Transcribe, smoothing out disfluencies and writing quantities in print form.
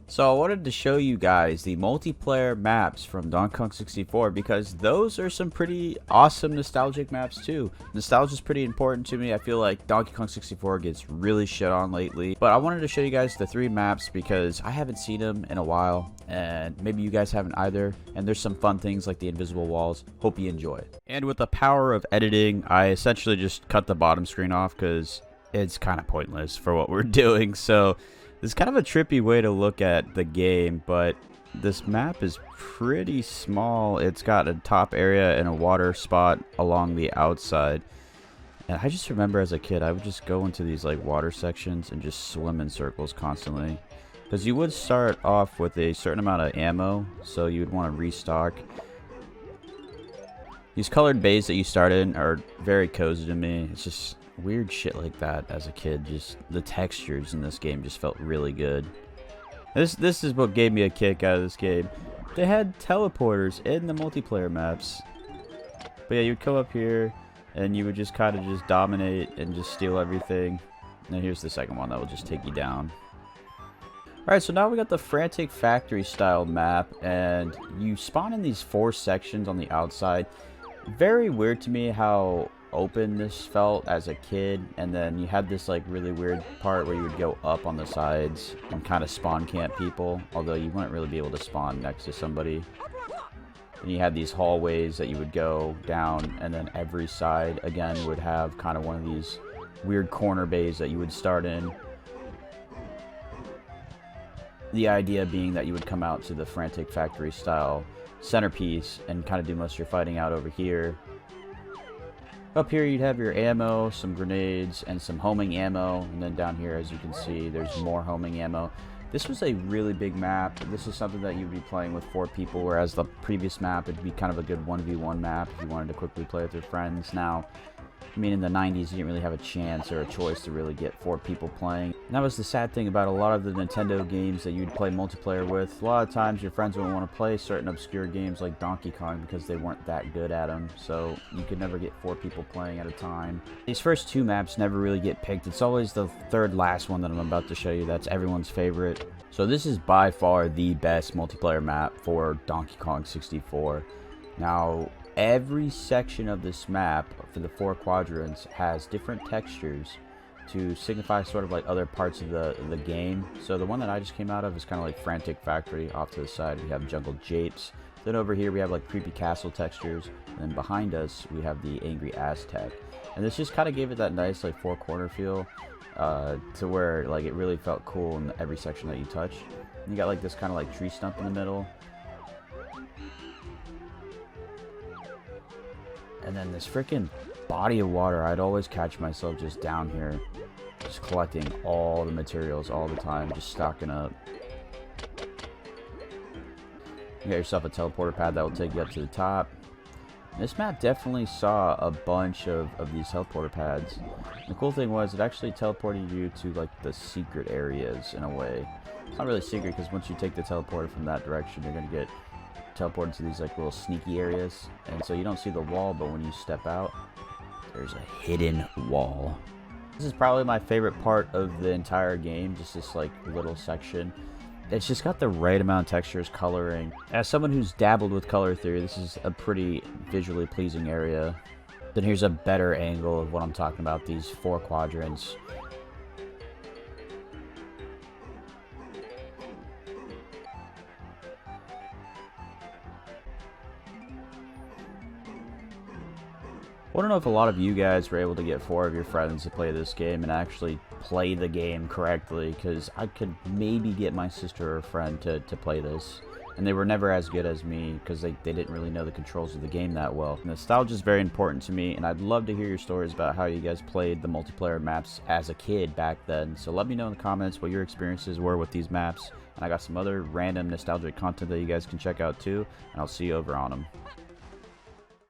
So I wanted to show you guys the multiplayer maps from Donkey Kong 64 because those are some pretty awesome nostalgic maps too. Nostalgia is pretty important to me. I feel like Donkey Kong 64 gets really shit on lately. But I wanted to show you guys the three maps because I haven't seen them in a while and maybe you guys haven't either. And there's some fun things like the invisible walls. Hope you enjoy. And with the power of editing, I essentially just cut the bottom screen off because it's kind of pointless for what we're doing. So it's kind of a trippy way to look at the game, but this map is pretty small. It's got a top area and a water spot along the outside. And I just remember as a kid, I would just go into these like water sections and just swim in circles constantly. Because you would start off with a certain amount of ammo, so you would want to restock. These colored bays that you start in are very cozy to me. It's just weird shit like that as a kid. Just the textures in this game just felt really good. This is what gave me a kick out of this game. They had teleporters in the multiplayer maps. But yeah, you'd come up here and you would just kind of just dominate and just steal everything. And here's the second one that will just take you down. Alright, so now we got the Frantic Factory style map, and you spawn in these 4 sections on the outside. Very weird to me how open this felt as a kid, and then you had this like really weird part where you would go up on the sides and kind of spawn camp people, although you wouldn't really be able to spawn next to somebody. And you had these hallways that you would go down, and then every side again would have kind of one of these weird corner bays that you would start in. The idea being that you would come out to the Frantic Factory style centerpiece and kind of do most of your fighting out over here. Up here you'd have your ammo, some grenades, and some homing ammo, and then down here, as you can see, there's more homing ammo. This was a really big map. This is something that you'd be playing with 4 people, whereas the previous map would be kind of a good 1v1 map if you wanted to quickly play with your friends. Now, I mean, in the 90s, you didn't really have a chance or a choice to really get 4 people playing. And that was the sad thing about a lot of the Nintendo games that you'd play multiplayer with. A lot of times, your friends wouldn't want to play certain obscure games like Donkey Kong because they weren't that good at them. So you could never get 4 people playing at a time. These first 2 maps never really get picked. It's always the third last one that I'm about to show you that's everyone's favorite. So this is by far the best multiplayer map for Donkey Kong 64. Now, every section of this map for the 4 quadrants has different textures to signify sort of like other parts of the game. So the one that I just came out of is kind of like Frantic Factory. Off to the side we have Jungle Japes. Then over here we have like creepy castle textures. And then behind us we have the Angry Aztec. And this just kind of gave it that nice like 4-corner feel to where like it really felt cool in every section that you touch. And you got like this kind of like tree stump in the middle. And then this freaking body of water. I'd always catch myself just down here, just collecting all the materials all the time, just stocking up. You got yourself a teleporter pad that will take you up to the top. This map definitely saw a bunch of these teleporter pads. The cool thing was it actually teleported you to like the secret areas in a way. It's not really secret because once you take the teleporter from that direction, you're going to get teleported to these like little sneaky areas, and so you don't see the wall, but when you step out there's a hidden wall. This is probably my favorite part of the entire game, just this like little section. It's just got the right amount of textures, coloring. As someone who's dabbled with color theory, this is a pretty visually pleasing area. Then here's a better angle of what I'm talking about, these 4 quadrants. I don't know if a lot of you guys were able to get 4 of your friends to play this game and actually play the game correctly, because I could maybe get my sister or friend to play this. And they were never as good as me because they didn't really know the controls of the game that well. Nostalgia is very important to me, and I'd love to hear your stories about how you guys played the multiplayer maps as a kid back then. So let me know in the comments what your experiences were with these maps. And I got some other random nostalgic content that you guys can check out too, and I'll see you over on them.